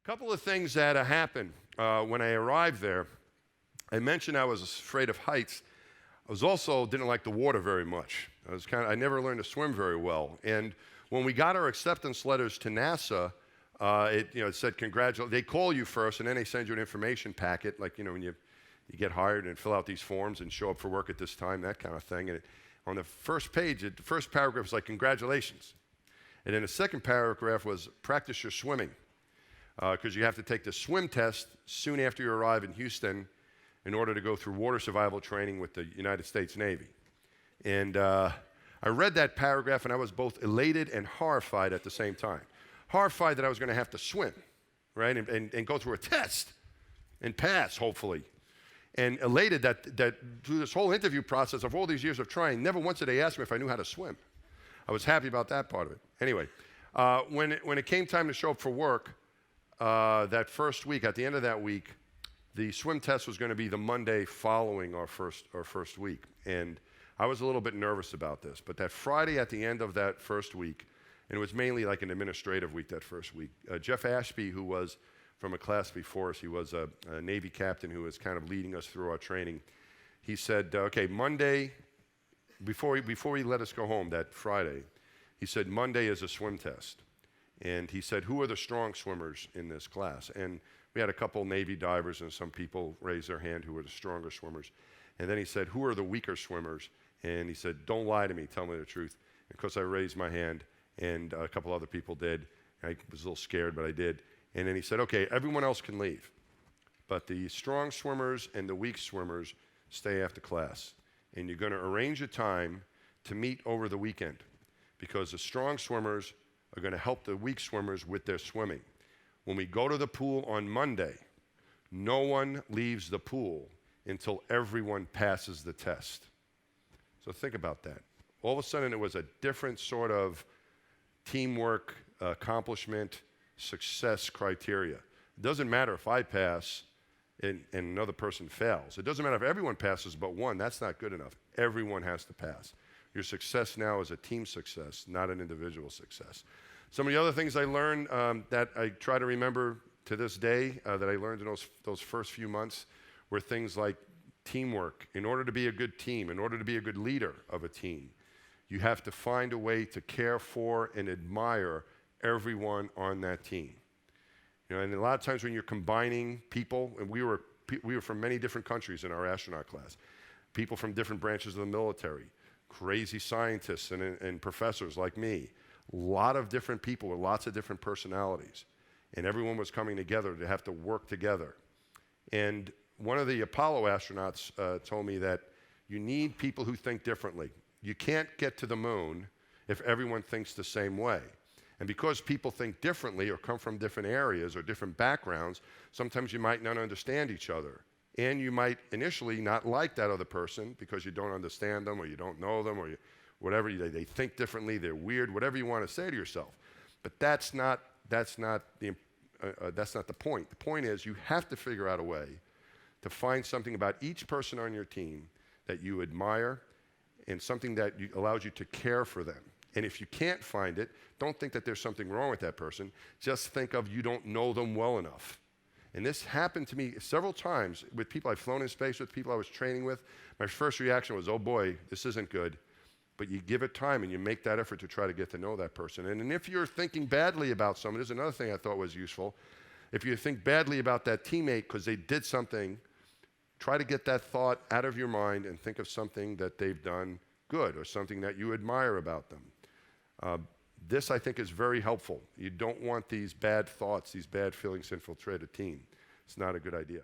Couple of things that happened when I arrived there. I mentioned I was afraid of heights. I was also didn't like the water very much. I never learned to swim very well. And when we got our acceptance letters to NASA, it said congratulations. They call you first, and then they send you an information packet, like when you get hired and fill out these forms and show up for work at this time, that kind of thing. And on the first page, the first paragraph was like congratulations, and then the second paragraph was practice your swimming, because you have to take the swim test soon after you arrive in Houston in order to go through water survival training with the United States Navy. And I read that paragraph, and I was both elated and horrified at the same time. Horrified that I was going to have to swim, right, and go through a test and pass, hopefully. And elated that through this whole interview process of all these years of trying, never once did they ask me if I knew how to swim. I was happy about that part of it. Anyway, when it came time to show up for work, that first week, at the end of that week, the swim test was going to be the Monday following our first week. And I was a little bit nervous about this. But that Friday at the end of that first week, and it was mainly like an administrative week that first week, Jeff Ashby, who was from a class before us, he was a Navy captain who was kind of leading us through our training. He said, okay, Monday, before he let us go home that Friday, he said, Monday is a swim test. And he said, who are the strong swimmers in this class? And we had a couple Navy divers and some people raised their hand who were the stronger swimmers. And then he said, who are the weaker swimmers? And he said, don't lie to me, tell me the truth. And of course, I raised my hand, and a couple other people did. I was a little scared, but I did. And then he said, okay, everyone else can leave, but the strong swimmers and the weak swimmers stay after class. And you're going to arrange a time to meet over the weekend, because the strong swimmers are going to help the weak swimmers with their swimming. When we go to the pool on Monday, no one leaves the pool until everyone passes the test. So think about that. All of a sudden, it was a different sort of teamwork, accomplishment, success criteria. It doesn't matter if I pass and another person fails. It doesn't matter if everyone passes but one. That's not good enough. Everyone has to pass. Your success now is a team success, not an individual success. Some of the other things I learned that I try to remember to this day that I learned in those first few months were things like teamwork. In order to be a good team, in order to be a good leader of a team, you have to find a way to care for and admire everyone on that team. And a lot of times when you're combining people, and we were from many different countries in our astronaut class, people from different branches of the military, crazy scientists and professors like me, a lot of different people with lots of different personalities, and everyone was coming together to have to work together. And one of the Apollo astronauts told me that you need people who think differently. You can't get to the moon if everyone thinks the same way. And because people think differently or come from different areas or different backgrounds, sometimes you might not understand each other. And you might initially not like that other person because you don't understand them or you don't know them or whatever. They think differently, they're weird, whatever you want to say to yourself. But that's not the point. The point is you have to figure out a way to find something about each person on your team that you admire and something that allows you to care for them. And if you can't find it, don't think that there's something wrong with that person. Just think of you don't know them well enough. And this happened to me several times with people I've flown in space with, people I was training with. My first reaction was, oh boy, this isn't good. But you give it time and you make that effort to try to get to know that person. And if you're thinking badly about someone, there's another thing I thought was useful. If you think badly about that teammate because they did something, try to get that thought out of your mind and think of something that they've done good or something that you admire about them. This, I think, is very helpful. You don't want these bad thoughts, these bad feelings to infiltrate a team. It's not a good idea.